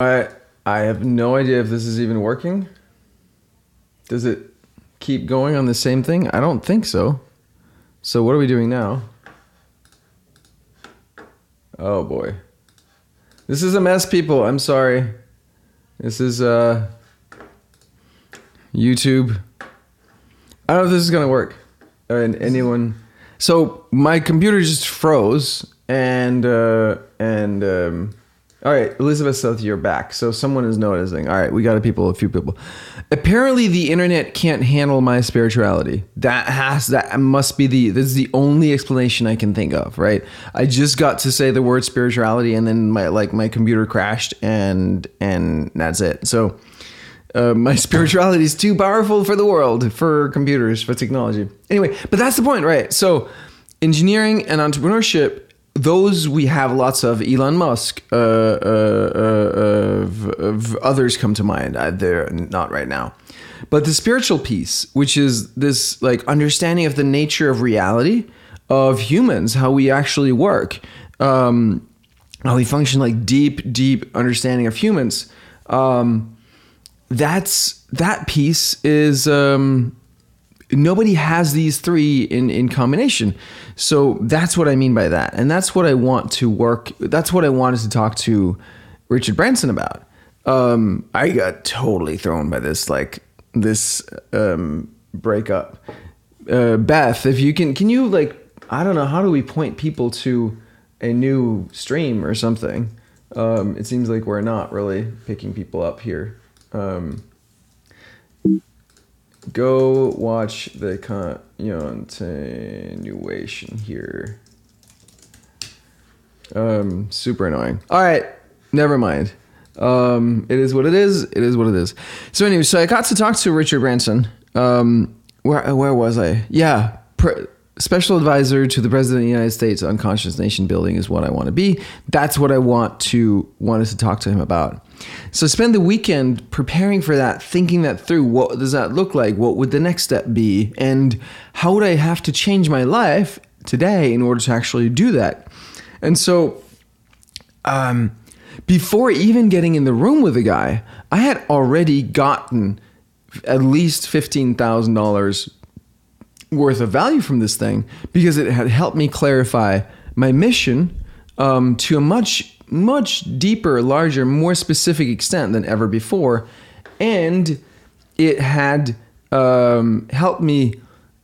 I have no idea if this is even working. Does it keep going on the same thing? I don't think so. So what are we doing now? Oh boy. This is a mess, people. I'm sorry. This is YouTube. I don't know if this is gonna work. And anyone. So my computer just froze, and all right, Elizabeth South, you're back. So someone is noticing. All right, we got a few people. Apparently, the internet can't handle my spirituality. That must be this is the only explanation I can think of, right? I just got to say the word spirituality, and then my computer crashed, and that's it. So my spirituality is too powerful for the world, for computers, for technology. Anyway, but that's the point, right? So engineering and entrepreneurship, those we have lots of. Elon Musk, others come to mind. They're not right now. But the spiritual piece, which is this like understanding of the nature of reality, of humans, how we actually work, how we function, like deep understanding of humans. That piece is nobody has these three in combination. So that's what I mean by that. And that's what I want to work. That's what I wanted to talk to Richard Branson about. I got totally thrown by this breakup. Beth, if you can you like, I don't know, how do we point people to a new stream or something? It seems like we're not really picking people up here. Go watch the continuation here. Super annoying. All right, never mind. It is what it is. It is what it is. So anyway, so I got to talk to Richard Branson. Where was I? Yeah, special advisor to the President of the United States on conscious nation building is what I want to be. That's what I wanted to talk to him about. So spend the weekend preparing for that, thinking that through. What does that look like? What would the next step be? And how would I have to change my life today in order to actually do that? And so before even getting in the room with the guy, I had already gotten at least $15,000 worth of value from this thing, because it had helped me clarify my mission to a much deeper, larger, more specific extent than ever before. And it had helped me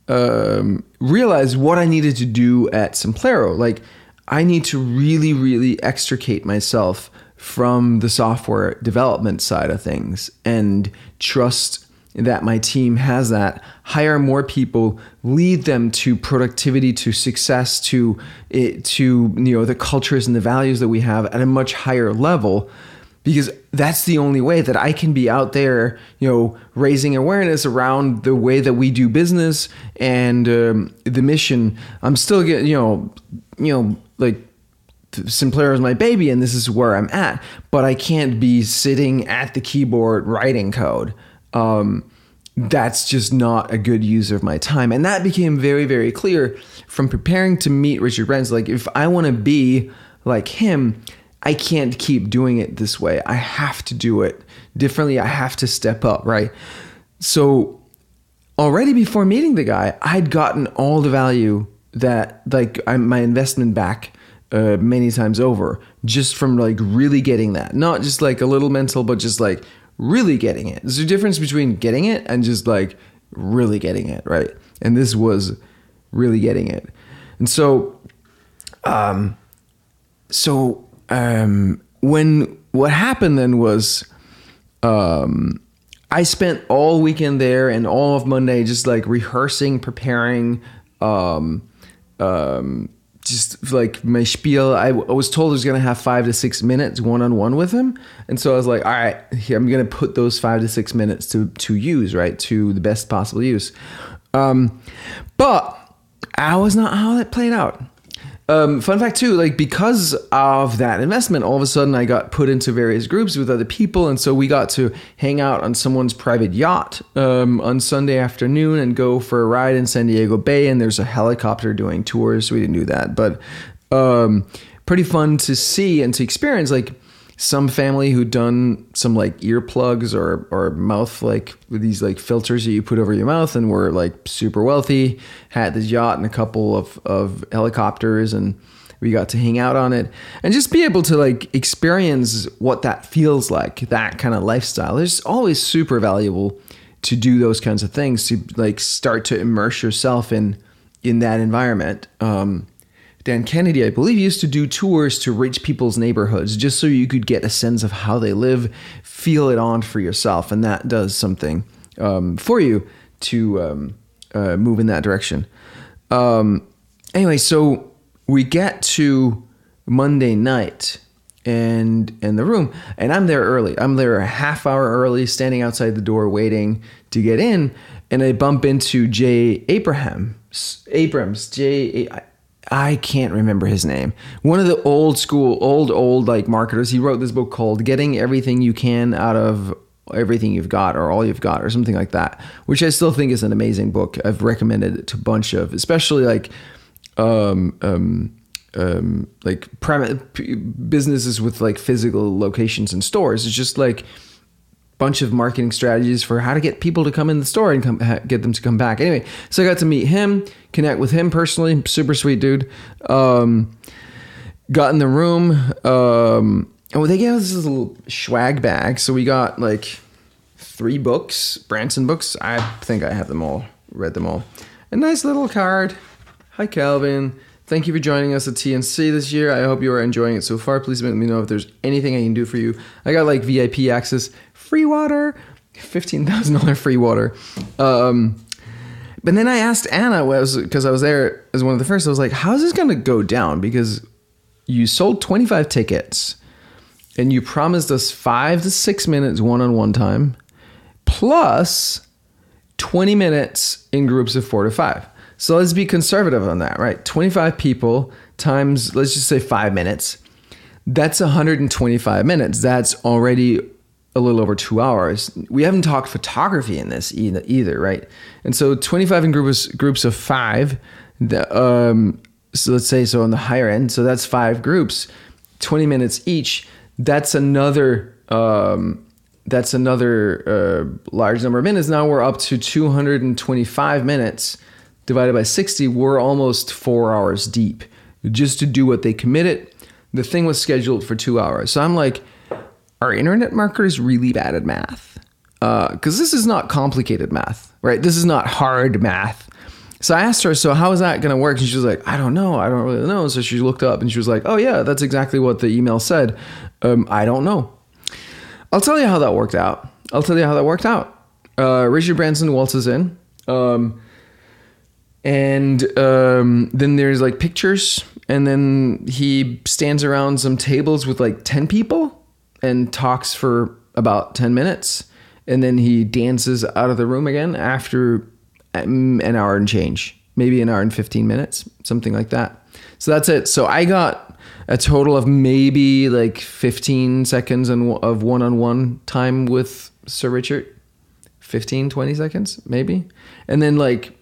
realize what I needed to do at Simplero. Like, I need to really extricate myself from the software development side of things and trust that my team has that, hire more people, lead them to productivity, to success, to the cultures and the values that we have at a much higher level, because that's the only way that I can be out there, raising awareness around the way that we do business and the mission. I'm still getting, like, Simplero is my baby and this is where I'm at, but I can't be sitting at the keyboard writing code. That's just not a good use of my time. And that became very, very clear from preparing to meet Richard Branson. Like, if I want to be like him, I can't keep doing it this way. I have to do it differently. I have to step up, right? So already before meeting the guy, I'd gotten all the value that, like, my investment back many times over, just from like really getting that. Not just like a little mental, but just like really getting it. There's a difference between getting it and just like really getting it, right? And this was really getting it. And so, when what happened then was, I spent all weekend there and all of Monday just like rehearsing, preparing, just like my spiel. I was told I was going to have 5 to 6 minutes one-on-one with him. And so I was like, all right, here, I'm going to put those 5 to 6 minutes to use, right? To the best possible use. But I was not how that played out. Fun fact too, like, because of that investment, all of a sudden I got put into various groups with other people. And so we got to hang out on someone's private yacht on Sunday afternoon and go for a ride in San Diego Bay. And there's a helicopter doing tours. So we didn't do that, but pretty fun to see and to experience. Like, some family who'd done some like earplugs or mouth, like with these like filters that you put over your mouth, and were like super wealthy, had this yacht and a couple of helicopters, and we got to hang out on it and just be able to like experience what that feels like, that kind of lifestyle. It's always super valuable to do those kinds of things, to like start to immerse yourself in that environment. Dan Kennedy, I believe, used to do tours to rich people's neighborhoods just so you could get a sense of how they live, feel it on for yourself. And that does something for you to move in that direction. Anyway, so we get to Monday night and the room, and I'm there early. I'm there a half hour early, standing outside the door waiting to get in. And I bump into Jay Abrams. I can't remember his name. One of the old like marketers. He wrote this book called Getting Everything You Can Out of Everything You've Got, or All You've Got, or something like that, which I still think is an amazing book. I've recommended it to a bunch of, especially like businesses with like physical locations and stores. It's just like bunch of marketing strategies for how to get people to come in the store and get them to come back. Anyway, so I got to meet him, connect with him personally. Super sweet dude. Got in the room. They gave us this little swag bag. So we got like 3 books, Branson books. I think I have them all, read them all. A nice little card. Hi, Calvin. Thank you for joining us at TNC this year. I hope you are enjoying it so far. Please let me know if there's anything I can do for you. I got like VIP access, free water, $15,000 free water. But then I asked Anna, because I was there as one of the first, I was like, how's this going to go down? Because you sold 25 tickets and you promised us 5 to 6 minutes one-on-one time, plus 20 minutes in groups of 4 to 5. So let's be conservative on that, right? 25 people times, let's just say 5 minutes. That's 125 minutes. That's already a little over 2 hours. We haven't talked photography in this either, right? And so 25 in groups of 5. So let's say, so on the higher end, so that's 5 groups, 20 minutes each. That's another large number of minutes. Now we're up to 225 minutes. Divided by 60, we're almost 4 hours deep just to do what they committed. The thing was scheduled for 2 hours. So I'm like, are internet marketers really bad at math? Because this is not complicated math, right? This is not hard math. So I asked her, so how is that going to work? And she was like, I don't know. I don't really know. So she looked up and she was like, oh yeah, that's exactly what the email said. I don't know. I'll tell you how that worked out. Richard Branson waltzes in. And then there's like pictures, and then he stands around some tables with like 10 people and talks for about 10 minutes. And then he dances out of the room again after an hour and change, maybe an hour and 15 minutes, something like that. So that's it. So I got a total of maybe like 15 seconds of one-on-one time with Sir Richard, 15, 20 seconds, maybe. And then like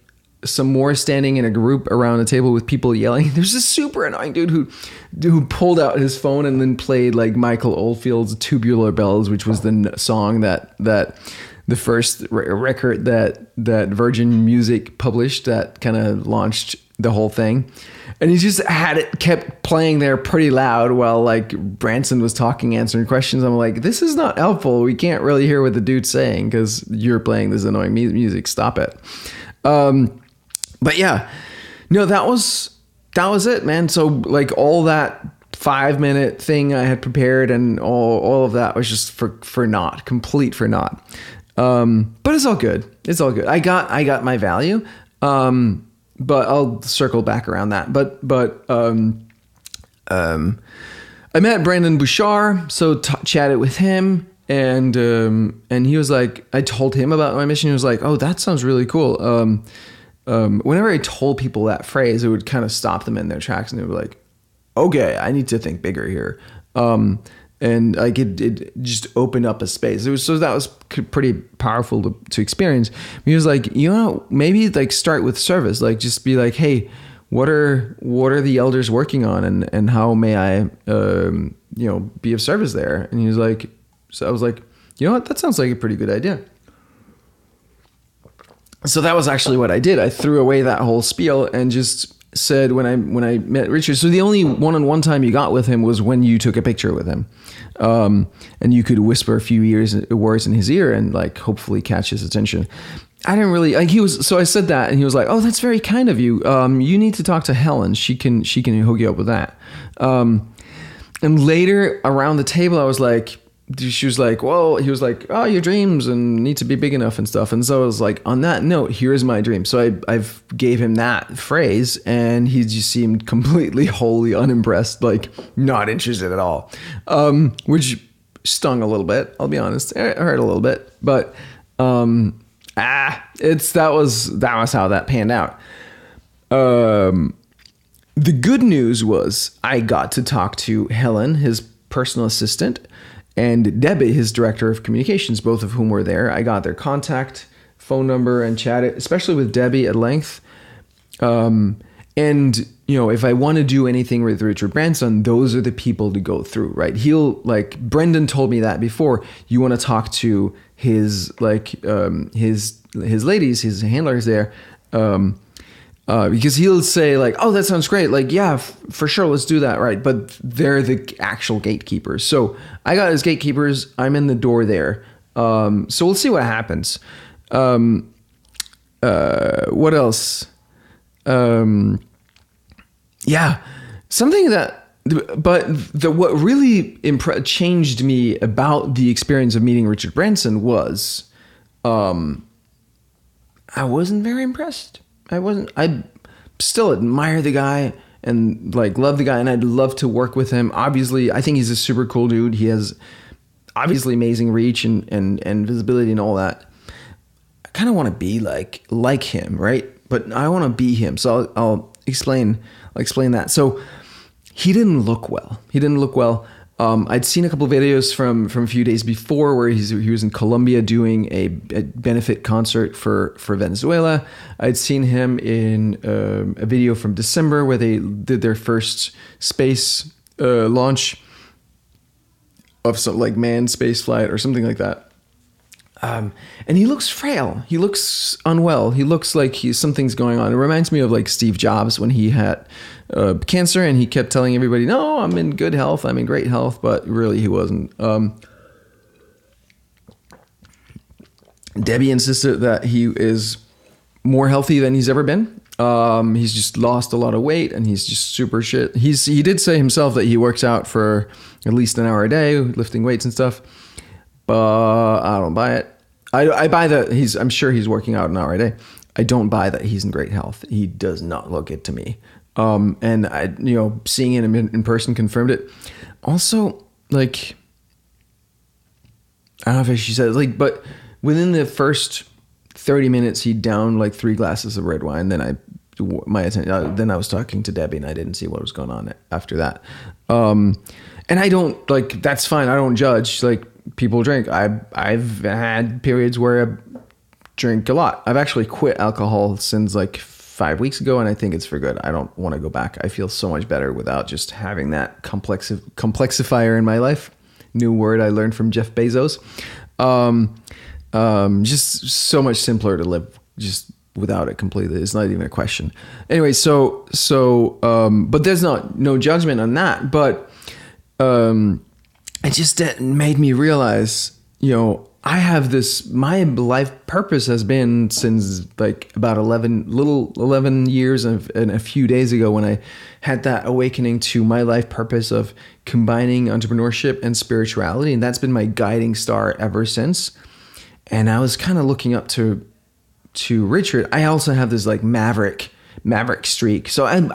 some more standing in a group around a table with people yelling. There's this super annoying dude who pulled out his phone and then played like Michael Oldfield's Tubular Bells, which was the song that the first record that Virgin Music published that kind of launched the whole thing. And he just kept playing there pretty loud while like Branson was talking, answering questions. I'm like, this is not helpful. We can't really hear what the dude's saying because you're playing this annoying music. Stop it. But yeah, no, that was it, man. So like all that 5-minute thing I had prepared and all of that was just for naught, complete for naught. But it's all good. I got my value. But I'll circle back around that. But I met Brandon Bouchard, so chatted with him, and he was like, I told him about my mission. He was like, oh, that sounds really cool. Whenever I told people that phrase, it would kind of stop them in their tracks, and they were like, okay, I need to think bigger here. And like it just opened up a space. So that was pretty powerful to experience. He was like, maybe like start with service, like just be like, hey, what are the elders working on, and how may I be of service there. And he was like, so I was like, you know what? That sounds like a pretty good idea. So that was actually what I did. I threw away that whole spiel and just said when I met Richard. So the only one-on-one time you got with him was when you took a picture with him, and you could whisper a few words in his ear and like hopefully catch his attention. I didn't really like. So I said that, and he was like, "Oh, that's very kind of you. You need to talk to Helen. She can hook you up with that." And later around the table, I was like, she was like, well, he was like, oh, your dreams and need to be big enough and stuff. And so I was like, on that note, here's my dream. So I've gave him that phrase, and he just seemed completely, wholly unimpressed, like not interested at all, which stung a little bit. I'll be honest. It hurt a little bit, but that was how that panned out. The good news was I got to talk to Helen, his personal assistant, and Debbie, his director of communications, both of whom were there. I got their contact, phone number, and chatted, especially with Debbie at length. And, if I want to do anything with Richard Branson, those are the people to go through, right? Brendan told me that before. You want to talk to his ladies, his handlers there, because he'll say like, oh, that sounds great. Like, yeah, for sure. Let's do that. Right. But they're the actual gatekeepers. So I got his gatekeepers. I'm in the door there. So we'll see what happens. What else? Yeah, something what really changed me about the experience of meeting Richard Branson was, I wasn't very impressed. I still admire the guy and like love the guy, and I'd love to work with him. Obviously, I think he's a super cool dude. He has obviously amazing reach and visibility and all that. I kind of want to be like him, right? But I want to be him. So I'll explain that. So he didn't look well. I'd seen a couple of videos from a few days before where he was in Colombia doing a benefit concert for Venezuela. I'd seen him in a video from December where they did their first space launch of some like manned space flight or something like that. And he looks frail. He looks unwell. He looks like something's going on. It reminds me of like Steve Jobs when he had cancer and he kept telling everybody, no, I'm in good health. I'm in great health. But really he wasn't. Debbie insisted that he is more healthy than he's ever been. He's just lost a lot of weight and he's just super shit. He did say himself that he works out for at least an hour a day, lifting weights and stuff. But I don't buy it. I buy that I'm sure he's working out an hour a day. I don't buy that he's in great health. He does not look it to me. And I, seeing him in person confirmed it. Also, like, I don't know if she said like, but within the first 30 minutes, he downed like 3 glasses of red wine. Then I was talking to Debbie and I didn't see what was going on after that. And I don't like, that's fine. I don't judge. Like, people drink. I've had periods where I drink a lot. I've actually quit alcohol since like 5 weeks ago, and I think it's for good. I don't want to go back. I feel so much better without just having that complexifier in my life. New word I learned from Jeff Bezos. Just so much simpler to live just without it completely. It's not even a question. Anyway, so but there's no judgment on that. But it just made me realize, I have my life purpose has been since like about 11 years and a few days ago when I had that awakening to my life purpose of combining entrepreneurship and spirituality. And that's been my guiding star ever since. And I was kind of looking up to Richard. I also have this like maverick streak. So I'm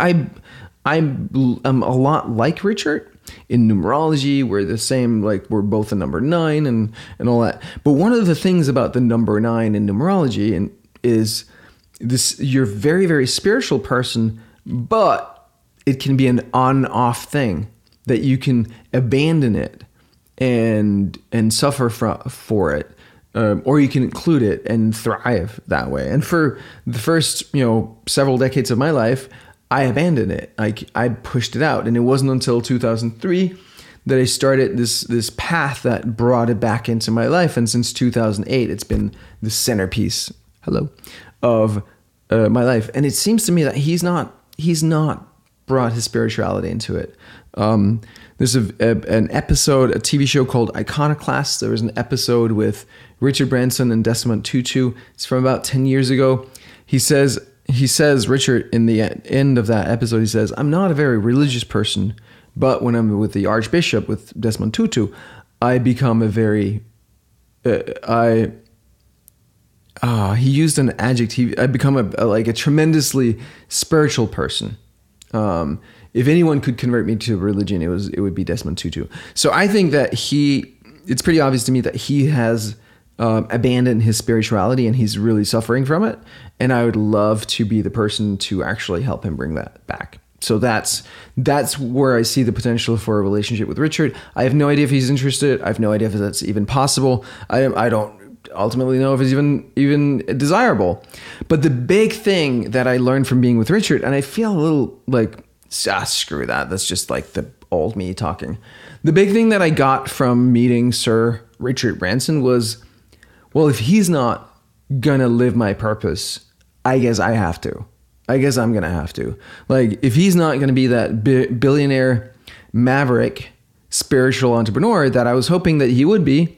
a lot like Richard. In numerology, we're the same, like we're both a number 9 and all that. But one of the things about the number 9 in numerology is this: you're a very, very spiritual person, but it can be an on-off thing that you can abandon it and suffer for it, or you can include it and thrive that way. And for the first, several decades of my life, I abandoned it. I pushed it out. And it wasn't until 2003 that I started this path that brought it back into my life. And since 2008, it's been the centerpiece, of my life. And it seems to me that he's not brought his spirituality into it. There's an episode, a TV show called Iconoclast. There was an episode with Richard Branson and Desmond Tutu. It's from about 10 years ago. He says, Richard, in the end of that episode, he says, I'm not a very religious person, but when I'm with the Archbishop, with Desmond Tutu, I become a very, he used an adjective, I become a tremendously spiritual person. If anyone could convert me to religion, it would be Desmond Tutu. So I think that it's pretty obvious to me that he has abandoned his spirituality and he's really suffering from it. And I would love to be the person to actually help him bring that back. So that's where I see the potential for a relationship with Richard. I have no idea if he's interested. I have no idea if that's even possible. I don't ultimately know if it's even desirable. But the big thing that I learned from being with Richard, and I feel a little like, screw that. That's just like the old me talking. The big thing that I got from meeting Sir Richard Branson was, well, if he's not gonna live my purpose, I guess I have to. I guess I'm gonna have to. Like, if he's not gonna be that billionaire maverick spiritual entrepreneur that I was hoping that he would be,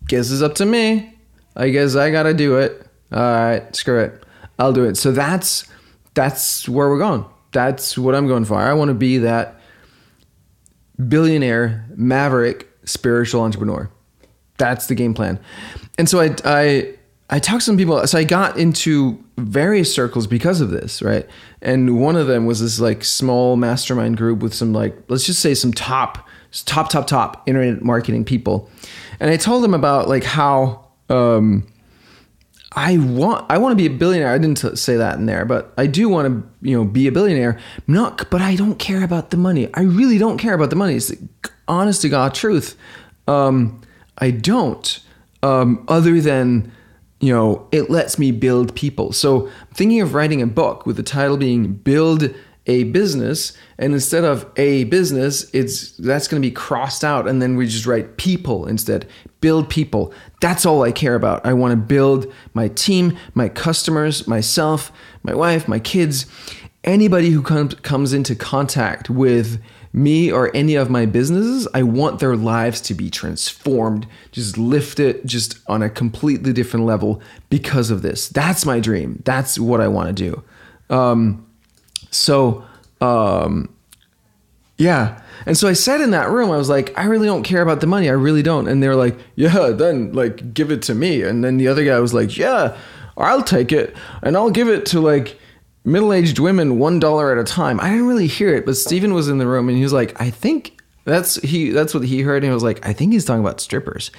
guess it's up to me. I guess I gotta do it. All right, screw it. I'll do it. So that's where we're going. That's what I'm going for. I want to be that billionaire maverick spiritual entrepreneur. That's the game plan. And so I talked to some people. So I got into various circles because of this, right? And one of them was this like small mastermind group with some like, let's just say some top internet marketing people. And I told them about like how I want to be a billionaire. I didn't say that in there, but I do want to, be a billionaire. But I don't care about the money. I really don't care about the money. It's the honest to God truth. I don't, other than, it lets me build people. So I'm thinking of writing a book with the title being Build a Business. And instead of a business, that's going to be crossed out. And then we just write people instead. Build people. That's all I care about. I want to build my team, my customers, myself, my wife, my kids, anybody who comes into contact with me or any of my businesses. I want their lives to be transformed, just lifted, just on a completely different level because of this. That's my dream. That's what I want to do. Yeah. And so I said in that room, I was like, I really don't care about the money. I really don't. And they were like, yeah, then like give it to me. And then the other guy was like, yeah, I'll take it and I'll give it to like middle-aged women $1 at a time. I didn't really hear it, but Steven was in the room and he was like, I think that's what he heard. And he was like, I think he's talking about strippers.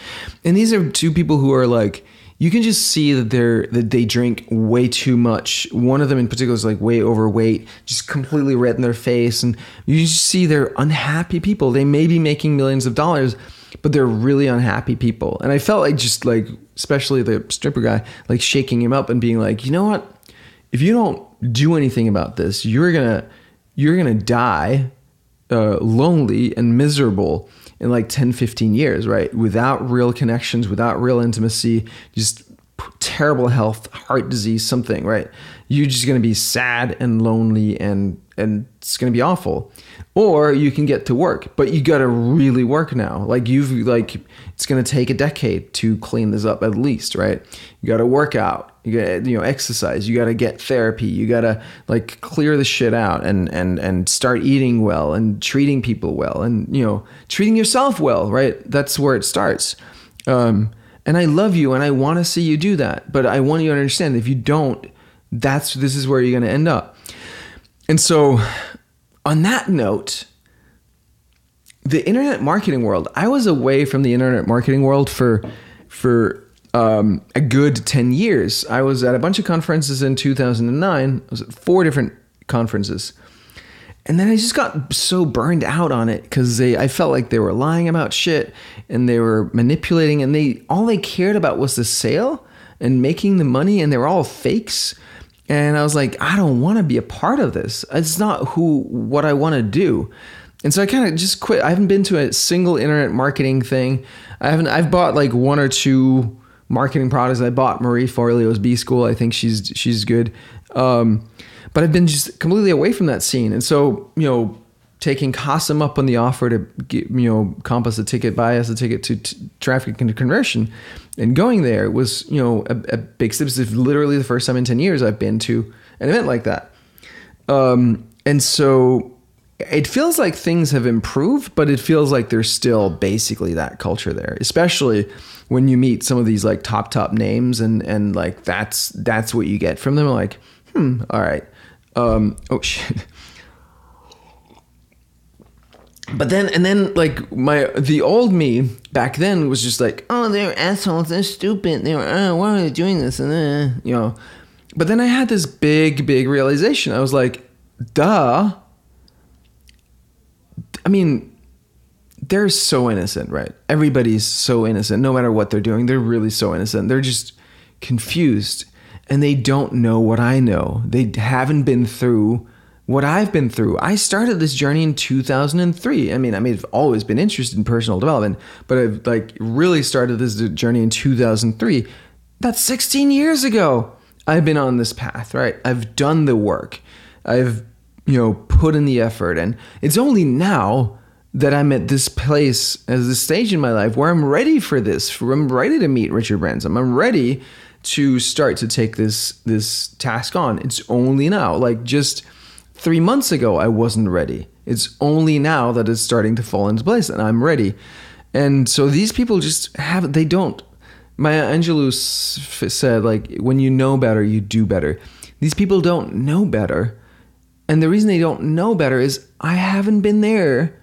And these are two people who are like, you can just see that they drink way too much. One of them in particular is like way overweight, just completely red in their face. And you just see they're unhappy people. They may be making millions of dollars, but they're really unhappy people. And I felt like just like, especially the stripper guy, like shaking him up and being like, you know what? If you don't do anything about this, you're gonna die lonely and miserable in like 10, 15 years, right? Without real connections, without real intimacy, just terrible health, heart disease, something, right? You're just going to be sad and lonely and it's going to be awful. Or you can get to work, but you got to really work now. Like it's going to take a decade to clean this up at least, right? You got to work out, you got to, exercise, you got to get therapy, you got to like clear the shit out and start eating well and treating people well and, treating yourself well, right? That's where it starts. And I love you and I want to see you do that, but I want you to understand if you don't, this is where you're going to end up. And so on that note, the internet marketing world, I was away from the internet marketing world for a good 10 years. I was at a bunch of conferences in 2009. I was at 4 different conferences. And then I just got so burned out on it because I felt like they were lying about shit and they were manipulating and all they cared about was the sale and making the money, and they were all fakes. And I was like, I don't want to be a part of this. It's not what I want to do. And so I kind of just quit. I haven't been to a single internet marketing thing. I've bought like one or two marketing products. I bought Marie Forleo's B School. I think she's good. But I've been just completely away from that scene. And so, taking Qasim up on the offer to get, comp us a ticket, buy us a ticket to traffic and conversion, and going there was, a big step. This is literally the first time in 10 years I've been to an event like that. And so it feels like things have improved, but it feels like there's still basically that culture there, especially when you meet some of these like top names and like that's what you get from them. Like, all right. Oh shit. But then like the old me back then was just like, oh, they're assholes, they're stupid, why are they doing this? And but then I had this big realization. I was like, duh. I mean, they're so innocent, right? Everybody's so innocent. No matter what they're doing, they're really so innocent. They're just confused, and they don't know what I know. They haven't been through what I've been through. I started this journey in 2003. I mean, I've always been interested in personal development, but I've like really started this journey in 2003. That's 16 years ago. I've been on this path, right? I've done the work. I've, put in the effort. And it's only now that I'm at this place, as this stage in my life where I'm ready for this. I'm ready to meet Richard Branson. I'm ready to start to take this task on. It's only now, like just 3 months ago, I wasn't ready. It's only now that it's starting to fall into place and I'm ready. And so these people don't. Maya Angelou said, like, when you know better, you do better. These people don't know better. And the reason they don't know better is I haven't been there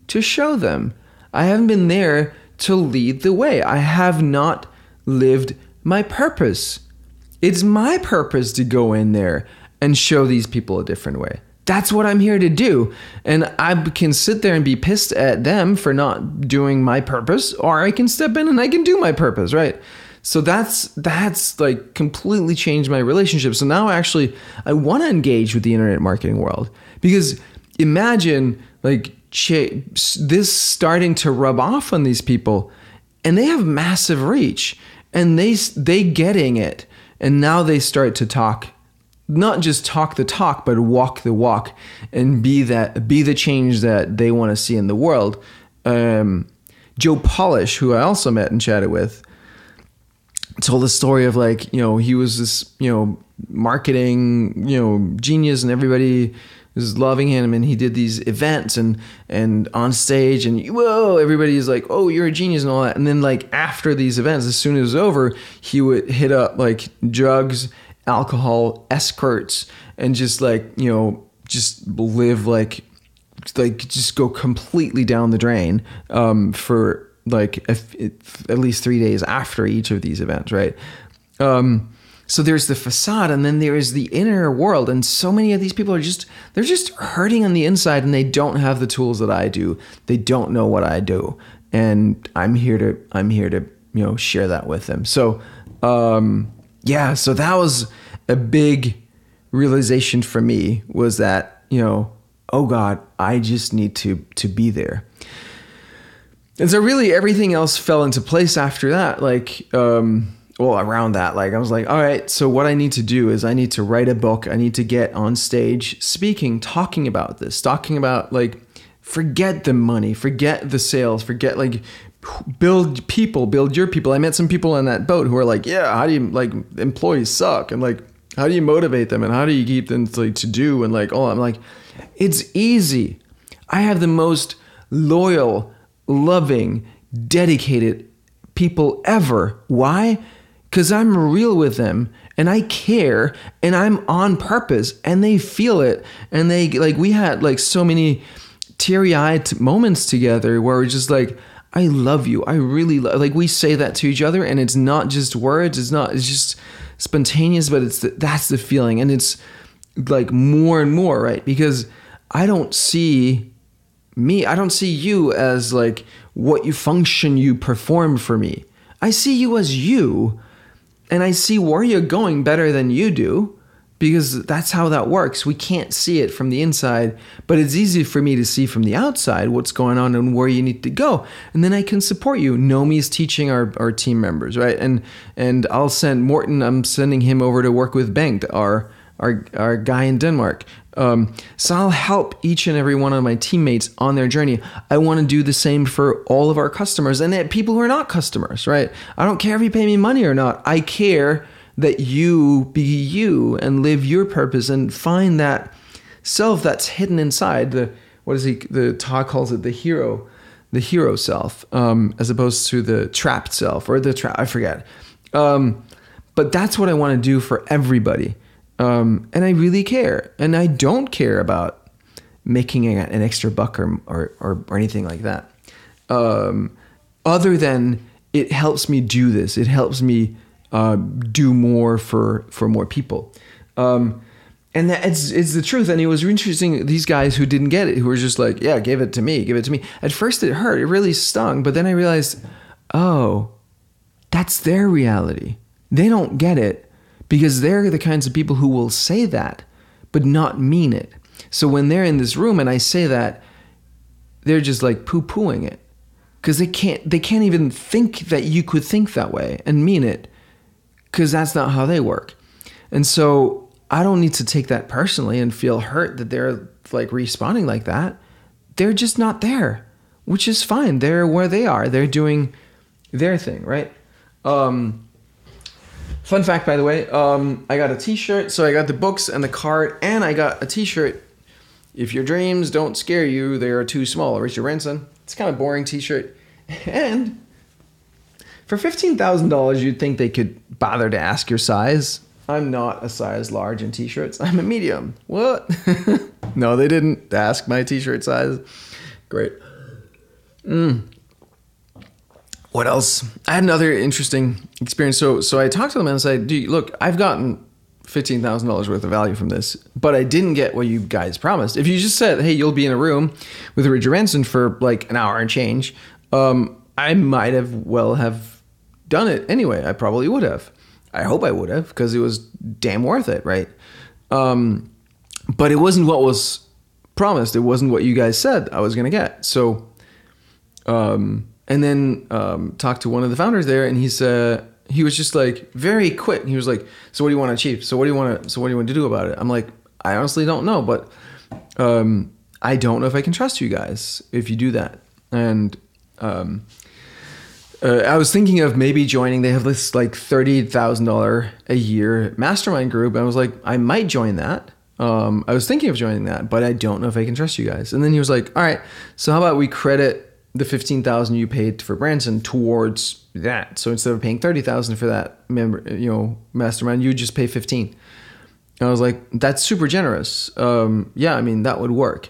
to show them. I haven't been there to lead the way. I have not lived my purpose. It's my purpose to go in there and show these people a different way. That's what I'm here to do. And I can sit there and be pissed at them for not doing my purpose, or I can step in and I can do my purpose, right? So that's like completely changed my relationship. So now actually I want to engage with the internet marketing world, because imagine like this starting to rub off on these people, and they have massive reach, and they getting it. And now they start to talk, not just talk the talk, but walk the walk, and be the change that they want to see in the world. Joe Polish, who I also met and chatted with, told a story of like, he was this, marketing, genius, and everybody was loving him, and he did these events and on stage, and whoa, everybody's like, oh, you're a genius and all that. And then like after these events, as soon as it was over, he would hit up like drugs, alcohol, escorts, and just like, just live like just go completely down the drain for like at least 3 days after each of these events, right? So there's the facade, and then there is the inner world, and so many of these people they're just hurting on the inside, and they don't have the tools that I do. They don't know what I do, and I'm here to share that with them. So so that was a big realization for me, was that, oh God, I just need to be there. And so really everything else fell into place after that. Like, around that, like I was like, all right, so what I need to do is I need to write a book. I need to get on stage speaking, talking about this, talking about like, forget the money, forget the sales, forget like build your people. I met some people on that boat who are like, yeah, how do you, like, employees suck, and like, how do you motivate them, and how do you keep them like to do, and like, oh, I'm like, it's easy. I have the most loyal, loving, dedicated people ever. Why? Because I'm real with them, and I care, and I'm on purpose, and they feel it, and they like, we had like so many teary-eyed moments together where we're just like, I love you. I really love, like, we say that to each other, and it's not just words. It's just spontaneous, but that's the feeling. And it's like more and more, right? Because I don't see you as like what you perform for me. I see you as you, and I see where you're going better than you do, because that's how that works. We can't see it from the inside, but it's easy for me to see from the outside what's going on and where you need to go. And then I can support you. Nomi's teaching our team members, right? And I'll send Morten, I'm sending him over to work with Bengt, our guy in Denmark. So I'll help each and every one of my teammates on their journey. I want to do the same for all of our customers and people who are not customers, right? I don't care if you pay me money or not. I care that you be you and live your purpose and find that self that's hidden inside. The Todd calls it the hero self, as opposed to the trapped self or I forget. But that's what I want to do for everybody. And I really care, and I don't care about making an extra buck or anything like that. Other than it helps me do this, it helps me do more for more people, and that it's the truth. And it was interesting. These guys who didn't get it, who were just like, "Yeah, give it to me." At first, it hurt. It really stung. But then I realized, oh, that's their reality. They don't get it. Because they're the kinds of people who will say that, but not mean it. So when they're in this room and I say that, they're just like poo-pooing it. Because they can't even think that you could think that way and mean it. Because that's not how they work. And so I don't need to take that personally and feel hurt that they're like responding like that. They're just not there, which is fine. They're where they are. They're doing their thing, right? Fun fact, by the way, I got a t-shirt. So I got the books and the card, and I got a t-shirt. If your dreams don't scare you, they are too small. Richard Branson. It's kind of boring t-shirt. And for $15,000, you'd think they could bother to ask your size. I'm not a size large in t-shirts. I'm a medium. What? No, they didn't ask my t-shirt size. Great. What else? I had another interesting experience. So I talked to them and I said, "Dude, look, I've gotten $15,000 worth of value from this, but I didn't get what you guys promised. If you just said, hey, you'll be in a room with Richard Branson for like an hour and change, I might have done it anyway. I probably would have. I hope I would have, because it was damn worth it, right? But it wasn't what was promised. It wasn't what you guys said I was going to get. So, and then talked to one of the founders there, and he was just like very quick. He was like, "So what do you want to achieve? So what do you want to do about it?" I'm like, "I honestly don't know, but I don't know if I can trust you guys if you do that." And I was thinking of maybe joining. They have this like $30,000 a year mastermind group. I was like, I might join that. I was thinking of joining that, but I don't know if I can trust you guys. And then he was like, "All right, so how about we credit the $15,000 you paid for Branson towards that? So instead of paying $30,000 for that mastermind, you just pay $15,000. And I was like, "That's super generous. Yeah, I mean, that would work."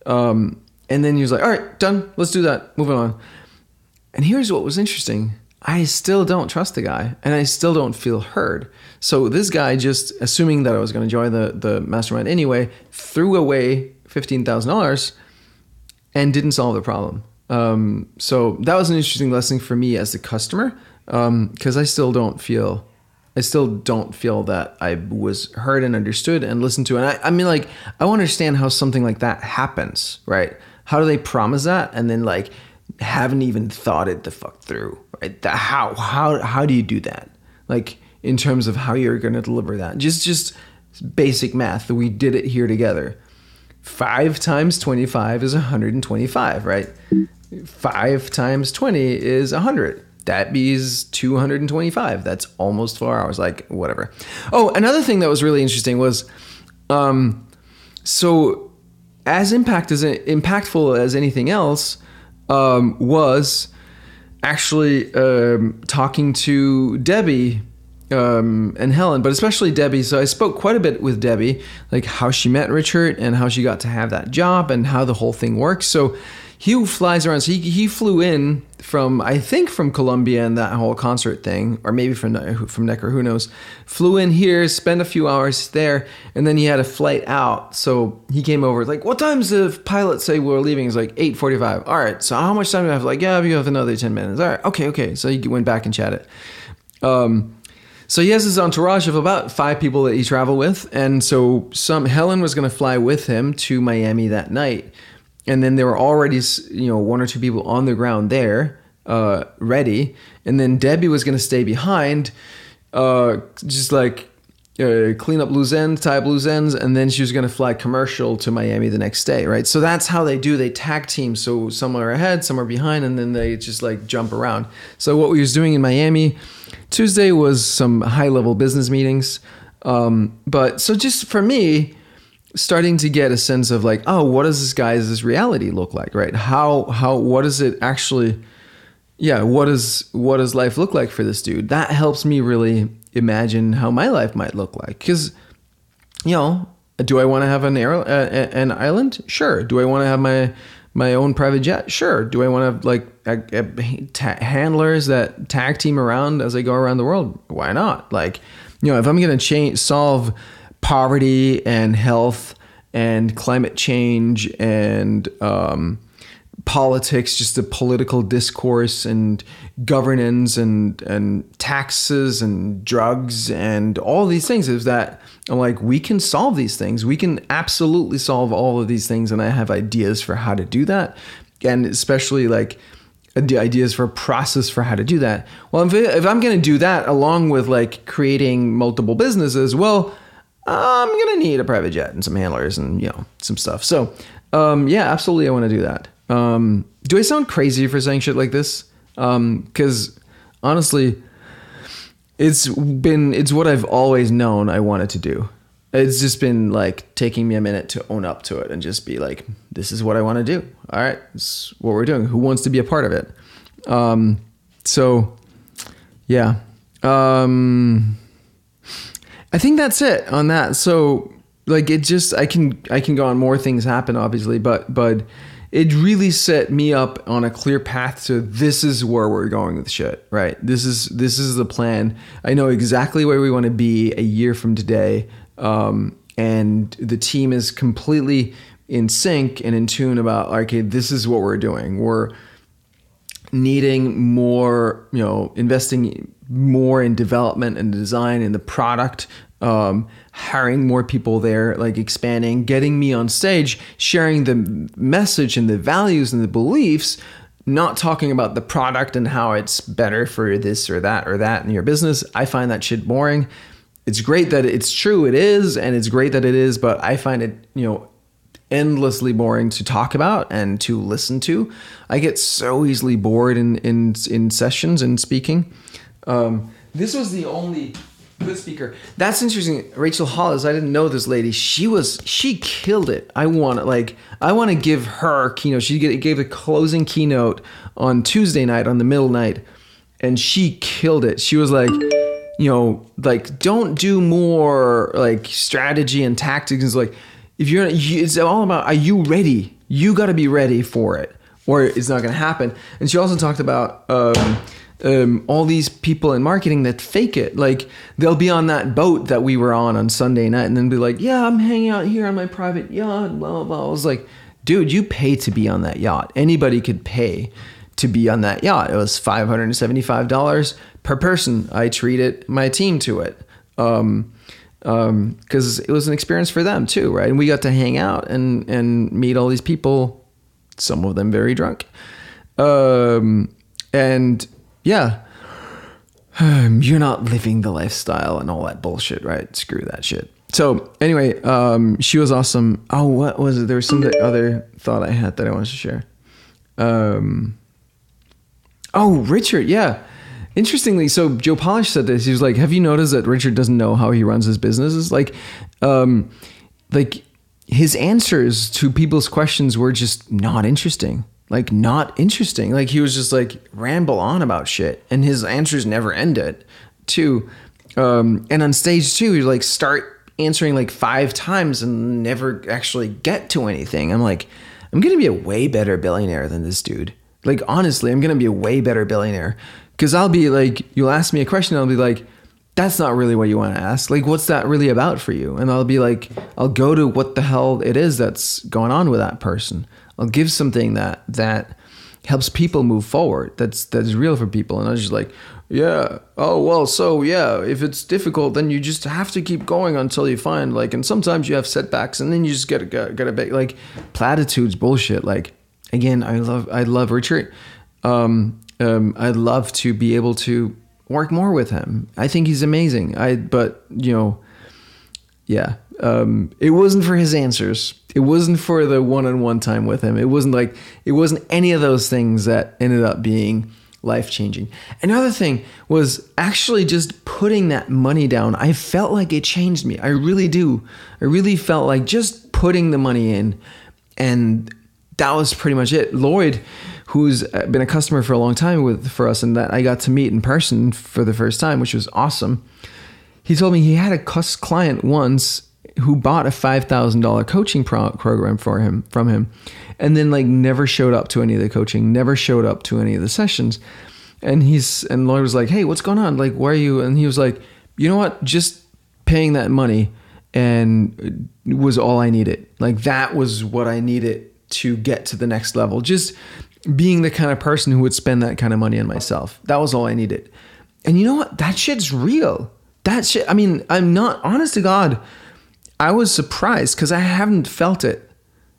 And then he was like, "All right, done. Let's do that. Moving on." And here's what was interesting. I still don't trust the guy, and I still don't feel heard. So this guy, just assuming that I was going to join the mastermind anyway, threw away $15,000 and didn't solve the problem. So that was an interesting lesson for me as the customer, because I still don't feel that I was heard and understood and listened to. And I mean, like, I want to understand how something like that happens, right? How do they promise that and then like haven't even thought it the fuck through, right? How do you do that? Like, in terms of how you're going to deliver that? Just basic math that we did it here together. 5 times 25 is 125, right? 5 times 20 is 100. That means 225. That's almost 4 hours, like whatever. Oh, another thing that was really interesting was, so as impactful as anything else, was actually talking to Debbie and Helen, but especially Debbie. So I spoke quite a bit with Debbie, like how she met Richard and how she got to have that job and how the whole thing works. So he flies around. So he flew in from, I think, from Colombia and that whole concert thing, or maybe from Necker, who knows. Flew in here, spent a few hours there, and then he had a flight out. So he came over, like, "What time's the pilot say we're leaving?" He's like, 8:45. "All right, so how much time do I have?" Like, "Yeah, you have another 10 minutes. All right, okay. So he went back and chatted. So he has his entourage of about 5 people that he traveled with. And so Helen was going to fly with him to Miami that night. And then there were already, 1 or 2 people on the ground there, ready. And then Debbie was going to stay behind, just like clean up loose ends, tie up loose ends. And then she was going to fly commercial to Miami the next day, right? So that's how they tag team. So some are ahead, some are behind, and then they just like jump around. So what we was doing in Miami, Tuesday was some high level business meetings. But so just for me, starting to get a sense of like, oh, what does this reality look like, right? What does it actually, what does life look like for this dude? That helps me really imagine how my life might look like. Because, do I want to have an island? Sure. Do I want to have my own private jet? Sure. Do I want to have like handlers that tag team around as I go around the world? Why not? Like, if I'm going to solve poverty and health and climate change and politics, just the political discourse and governance and taxes and drugs and all these things, is that I'm like, we can solve these things. We can absolutely solve all of these things. And I have ideas for how to do that. And especially like ideas for a process for how to do that. Well, if I'm going to do that along with like creating multiple businesses, well, I'm going to need a private jet and some handlers and, some stuff. So, absolutely. I want to do that. Do I sound crazy for saying shit like this? 'Cause honestly, it's what I've always known I wanted to do. It's just been like taking me a minute to own up to it and just be like, this is what I want to do. All right. This is what we're doing. Who wants to be a part of it? So yeah. I think that's it on that. So like, it just, I can go on, more things happen obviously, but it really set me up on a clear path to, this is where we're going with shit, right? This is the plan. I know exactly where we want to be a year from today. And the team is completely in sync and in tune about, okay, this is what we're doing. We're needing more, investing more in development and design in the product, hiring more people there, like expanding, getting me on stage, sharing the message and the values and the beliefs, not talking about the product and how it's better for this or that in your business. I find that shit boring. It's great that it's true. It is. And it's great that it is, but I find it, endlessly boring to talk about and to listen to. I get so easily bored in sessions and speaking. This was the only good speaker. That's interesting. Rachel Hollis, I didn't know this lady. She killed it. I want to give her a keynote. She gave a closing keynote on Tuesday night, on the middle night, and she killed it. She was like, don't do more like strategy and tactics. It's like, it's all about, are you ready? You got to be ready for it, or it's not going to happen. And she also talked about all these people in marketing that fake it. Like, they'll be on that boat that we were on Sunday night and then be like, yeah, I'm hanging out here on my private yacht, blah, blah, blah. I was like, dude, you pay to be on that yacht. Anybody could pay to be on that yacht. It was $575 per person. I treated my team to it. Because it was an experience for them too, right? And we got to hang out and meet all these people, some of them very drunk. And yeah, you're not living the lifestyle and all that bullshit, right? Screw that shit. So anyway, she was awesome. Oh, what was it? There was some other thought I had that I wanted to share. Richard, yeah. Interestingly, so Joe Polish said this. He was like, have you noticed that Richard doesn't know how he runs his businesses? Like his answers to people's questions were just not interesting. Like, not interesting. Like, he was just like ramble on about shit, and his answers never ended too. And on stage too, he like start answering like 5 times and never actually get to anything. I'm like, I'm going to be a way better billionaire than this dude. Like, honestly, I'm going to be a way better billionaire. Because I'll be like, you'll ask me a question, I'll be like, that's not really what you want to ask. Like, what's that really about for you? And I'll be like, I'll go to what the hell it is that's going on with that person. I'll give something that helps people move forward. That's real for people. And I was just like, yeah, oh, well, so yeah, if it's difficult, then you just have to keep going until you find like, and sometimes you have setbacks and then you just get a bit like platitudes, bullshit. Like, again, I love Richard. I'd love to be able to work more with him. I think he's amazing. But you know, yeah, it wasn't for his answers. It wasn't for the one-on-one time with him. It wasn't any of those things that ended up being life-changing. Another thing was actually just putting that money down. I felt like it changed me. I really do. I really felt like just putting the money in, and that was pretty much it. Lloyd, who's been a customer for a long time for us, and that I got to meet in person for the first time, which was awesome. He told me he had a client once who bought a $5,000 coaching program from him, and then like never showed up to any of the coaching, never showed up to any of the sessions. And Lloyd was like, "Hey, what's going on? Like, why are you?" And he was like, "You know what? Just paying that money and was all I needed. Like, that was what I needed to get to the next level. Just being the kind of person who would spend that kind of money on myself. That was all I needed." And you know what? That shit's real. That shit. I mean, I'm not, honest to God, I was surprised because I haven't felt it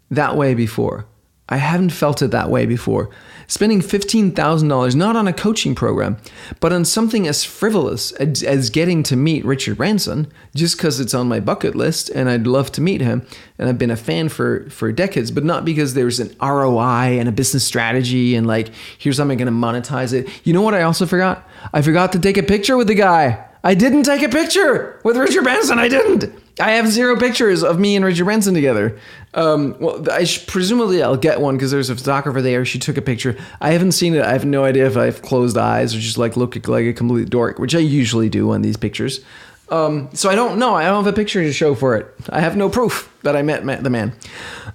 that way before. I haven't felt it that way before. Spending $15,000, not on a coaching program, but on something as frivolous as getting to meet Richard Branson, just because it's on my bucket list and I'd love to meet him. And I've been a fan for decades, but not because there's an ROI and a business strategy and like, here's how I'm going to monetize it. You know what I also forgot? I forgot to take a picture with the guy. I didn't take a picture with Richard Branson. I didn't. I have 0 pictures of me and Richard Branson together. Well, presumably I'll get one because there's a photographer there. She took a picture. I haven't seen it. I have no idea if I have closed eyes or just like look like a complete dork, which I usually do on these pictures. So I don't know. I don't have a picture to show for it. I have no proof that I met the man.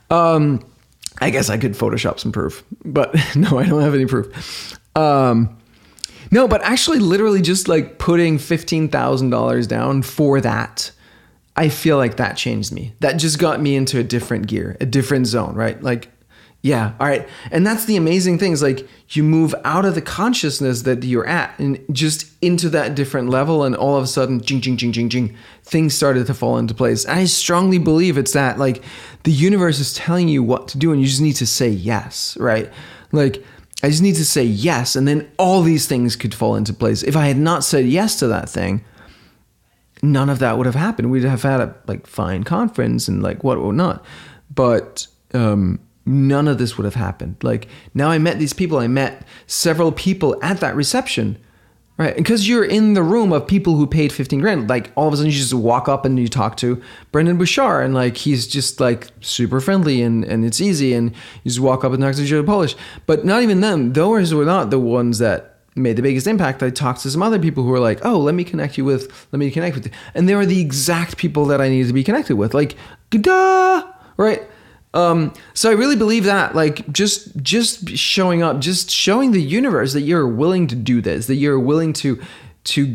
I guess I could Photoshop some proof, but no, I don't have any proof. No, but actually literally just like putting $15,000 down for that, I feel like that changed me. That just got me into a different gear, a different zone, right? Like, yeah, all right. And that's the amazing thing is like you move out of the consciousness that you're at and just into that different level. And all of a sudden, jing, jing, jing, jing, jing, things started to fall into place. And I strongly believe it's that like the universe is telling you what to do and you just need to say yes, right? Like, I just need to say yes, and then all these things could fall into place. If I had not said yes to that thing, none of that would have happened. We'd have had a like fine conference and like what not, but none of this would have happened. Like now I met these people. I met several people at that reception, right? And because you're in the room of people who paid 15 grand, like all of a sudden you just walk up and you talk to Brendan Bouchard and like he's just like super friendly and it's easy and you just walk up and talk to Joe Polish. But not even them. Those were not the ones that made the biggest impact. I talked to some other people who were like, "Oh, let me connect with you." And they were the exact people that I needed to be connected with. Like, duh, right? So I really believe that, like, just showing up, just showing the universe that you're willing to do this, that you're willing to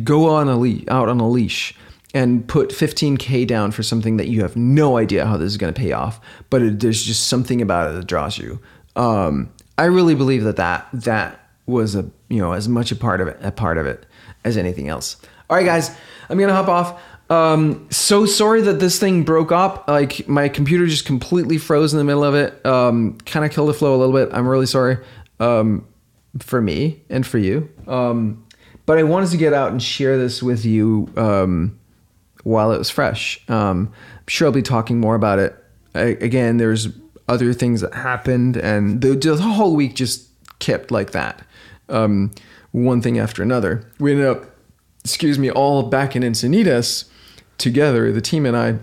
go out on a leash and put 15K down for something that you have no idea how this is going to pay off, but there's just something about it that draws you. I really believe that was as much a part of it as anything else. All right, guys, I'm going to hop off. So sorry that this thing broke up. Like my computer just completely froze in the middle of it. Kind of killed the flow a little bit. I'm really sorry, for me and for you. But I wanted to get out and share this with you, while it was fresh. I'm sure I'll be talking more about it. Again, there's other things that happened and the whole week just kept like that. One thing after another. We ended up, all back in Encinitas together, the team and I,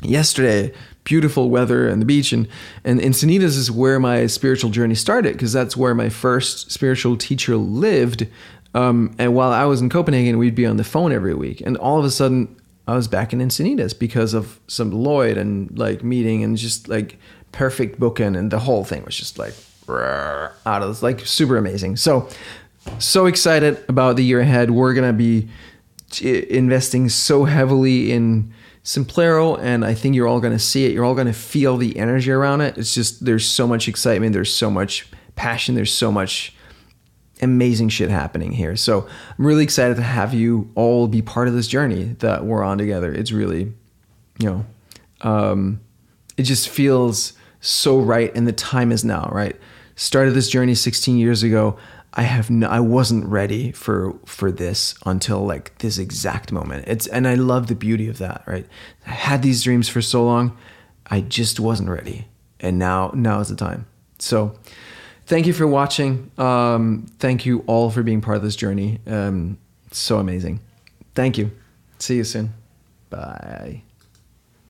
yesterday. Beautiful weather and the beach, and Encinitas is where my spiritual journey started because that's where my first spiritual teacher lived. And while I was in Copenhagen, we'd be on the phone every week, and all of a sudden I was back in Encinitas because of some Lloyd and like meeting and just like perfect booking, and the whole thing was just like out of this, like super amazing. So excited about the year ahead. We're going to be investing so heavily in Simplero, and I think you're all going to see it. You're all going to feel the energy around it. It's just, there's so much excitement. There's so much passion. There's so much amazing shit happening here. So I'm really excited to have you all be part of this journey that we're on together. It's really, it just feels so right. And the time is now, right? Started this journey 16 years ago. I wasn't ready for this until like this exact moment. And I love the beauty of that, right? I had these dreams for so long. I just wasn't ready. And now is the time. So thank you for watching. Thank you all for being part of this journey. So amazing. Thank you. See you soon. Bye.